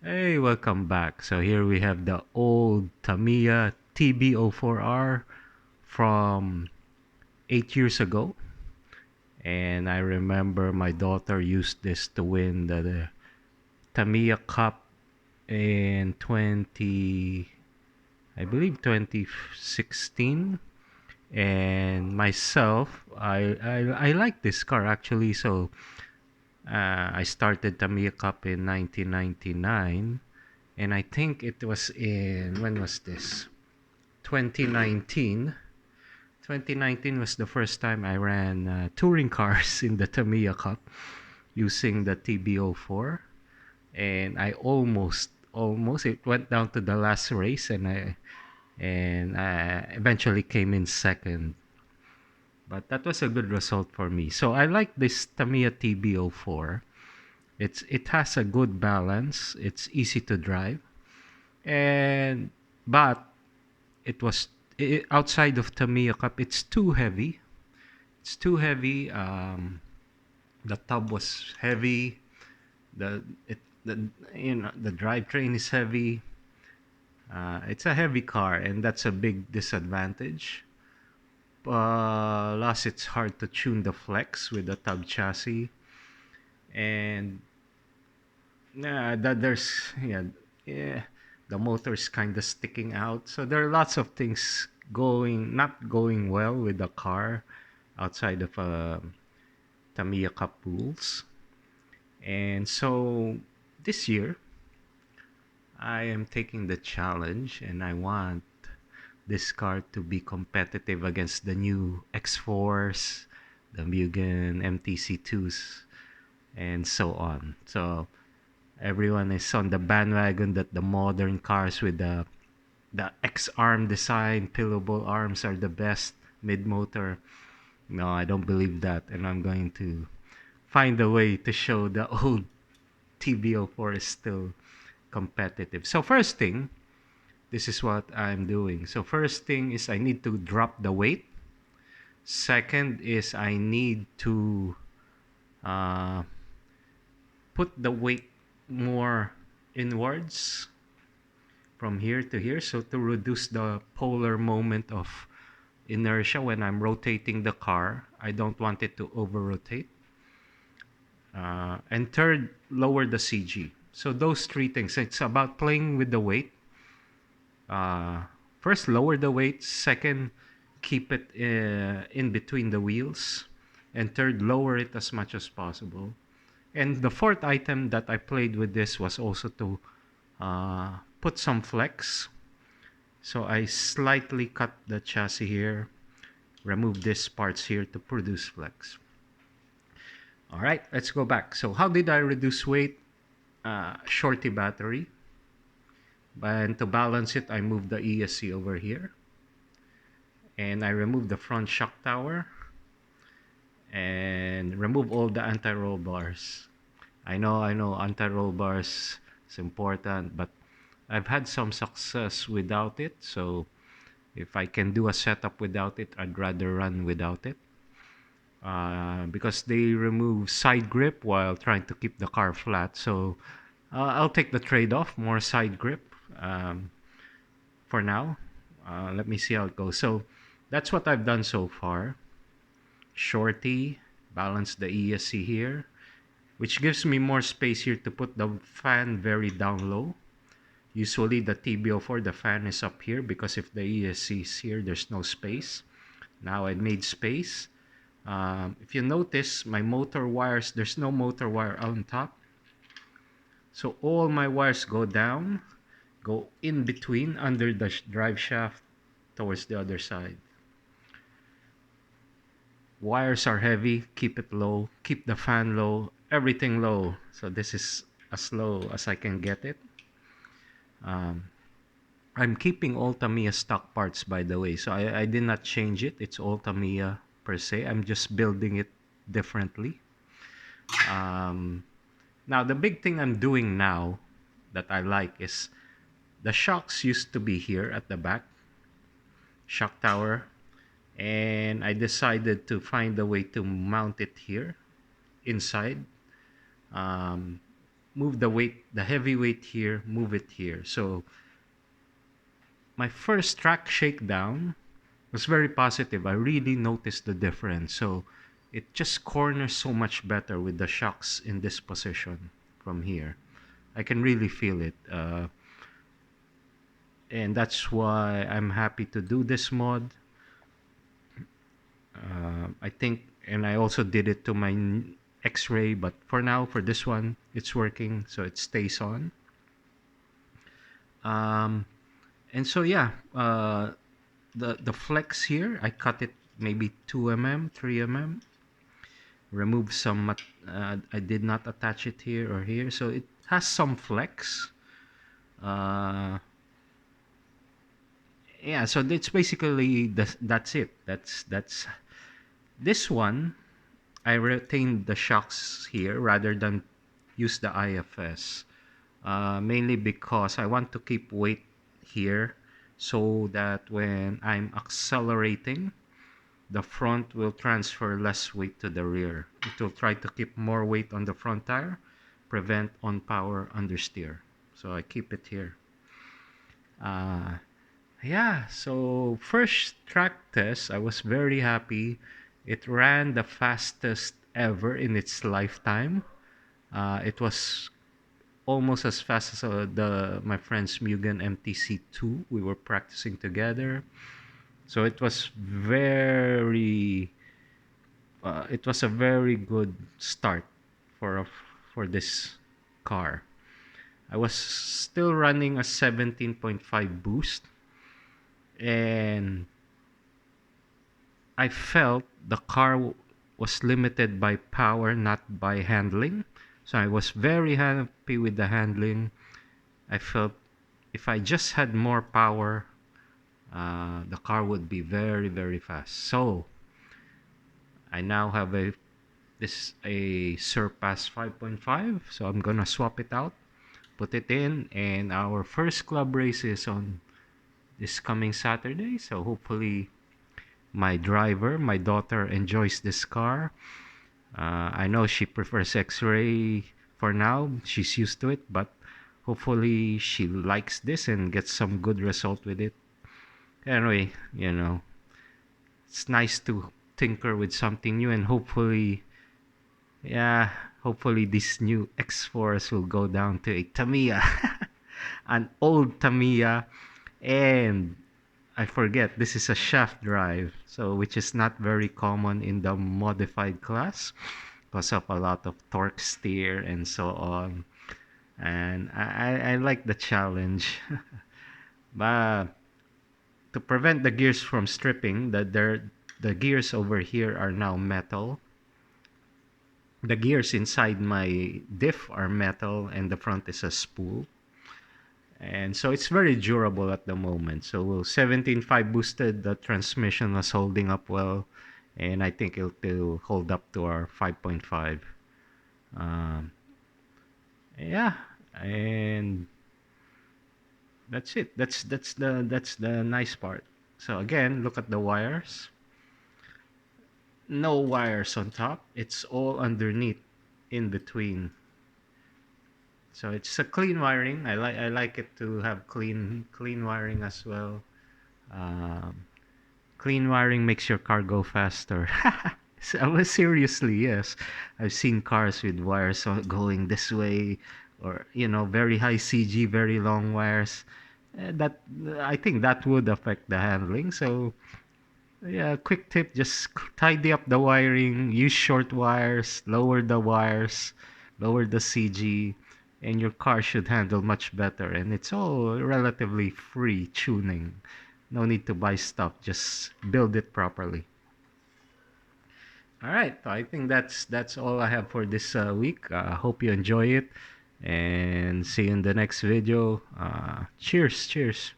Hey, welcome back. So here we have the old Tamiya TB04r from 8 years ago. And I remember my daughter used this to win the Tamiya Cup in I believe 2016. And myself, I like this car actually. So I started Tamiya Cup in 1999. And I think it was when was this? 2019. 2019 was the first time I ran touring cars in the Tamiya Cup using the TB04, and I almost it went down to the last race, and I eventually came in second. But that was a good result for me. So I like this Tamiya TB04. It has a good balance. It's easy to drive, and but it was outside of Tamiya Cup. It's too heavy. It's too heavy. The tub was heavy. The the drivetrain is heavy. It's a heavy car, and that's a big disadvantage. Plus, it's hard to tune the flex with the tub chassis, and yeah, the motor's kind of sticking out. So there are lots of things not going well with the car outside of Tamiya Cup rules. And so this year, I am taking the challenge and I want this car to be competitive against the new X4s, the Mugen MTC2s, and so on. So everyone is on the bandwagon that the modern cars with the X-arm design, pillowable arms are the best mid-motor. No, I don't believe that, and I'm going to find a way to show the old TB04 is still competitive. So first thing, this is what I'm doing. So first thing is I need to drop the weight. Second is I need to uh, put the weight more inwards from here to here, so to reduce the polar moment of inertia when I'm rotating the car. I don't want it to over rotate. And third, lower the CG. So those three things. It's about playing with the weight. Uh, First, lower the weight. Second, keep it in between the wheels. And third, lower it as much as possible. And the fourth item that I played with this was also to put some flex. So I slightly cut the chassis here, remove these parts here to produce flex. All right, let's go back. So how did I reduce weight? Shorty battery. And to balance it, I moved the ESC over here. And I removed the front shock tower. And remove all the anti-roll bars. I know, anti-roll bars is important, but I've had some success without it. So if I can do a setup without it, I'd rather run without it. Because they remove side grip while trying to keep the car flat. So I'll take the trade-off, more side grip for now. Let me see how it goes. So that's what I've done so far. Shorty, balance the ESC here, which gives me more space here to put the fan very down low. Usually the TB04, the fan is up here because if the ESC is here, there's no space. Now I made space. If you notice, my motor wires, there's no motor wire on top. So all my wires go down, go in between under the drive shaft towards the other side. Wires are heavy, keep it low, keep the fan low, everything low. So this is as low as I can get it. I'm keeping all Tamiya stock parts, by the way. So I did not change it. It's all Tamiya per se. I'm just building it differently. Now, the big thing I'm doing now that I like is the shocks used to be here at the back, shock tower, and I decided to find a way to mount it here inside. move the weight, the heavy weight here, move it here. So my first track shakedown was very positive. I really noticed the difference. So it just corners so much better with the shocks in this position from here. I can really feel it. And that's why I'm happy to do this mod. I think, and I also did it to my X-ray, but for now, for this one, it's working, so it stays on. Um, and so yeah, the flex here, I cut it maybe 2 mm, 3 mm. Remove some. I did not attach it here or here, so it has some flex. Uh, yeah, so it's basically that's it. That's this one. I retained the shocks here rather than use the IFS, mainly because I want to keep weight here so that when I'm accelerating, the front will transfer less weight to the rear. It will try to keep more weight on the front tire, prevent on power understeer. So I keep it here. Uh, yeah, so first track test, I was very happy. It ran the fastest ever in its lifetime. It was almost as fast as the my friend's Mugen MTC2. We were practicing together, so it was a very good start for for this car. I was still running a 17.5 boost, and I felt the car was limited by power, not by handling. So I was very happy with the handling. I felt if I just had more power, the car would be very, very fast. So I now have a Surpass 5.5. So I'm gonna swap it out, put it in, and our first club race is on this coming Saturday. So hopefully my driver, my daughter, enjoys this car. I know she prefers X-ray for now. She's used to it, but hopefully she likes this and gets some good result with it. Anyway, it's nice to tinker with something new, and yeah, hopefully this new X-Force will go down to a Tamiya, an old Tamiya, and I forget, this is a shaft drive, so which is not very common in the modified class because of a lot of torque steer and so on. And I like the challenge. But to prevent the gears from stripping, the gears over here are now metal. The gears inside my diff are metal, and the front is a spool. And so it's very durable at the moment. So 17.5 boosted, the transmission was holding up well, and I think it'll hold up to our 5.5. Um, yeah, and that's it. That's the nice part. So again, look at the wires. No wires on top. It's all underneath, in between. So it's a clean wiring. I like it to have clean wiring as well. Um, Clean wiring makes your car go faster. So, seriously, yes. I've seen cars with wires going this way, or very high CG, very long wires. That I think that would affect the handling. So yeah, quick tip: just tidy up the wiring, use short wires, lower the CG, and your car should handle much better. And it's all relatively free tuning. No need to buy stuff. Just build it properly. All right. I think that's all I have for this week. Hope you enjoy it, and see you in the next video. Cheers. Cheers.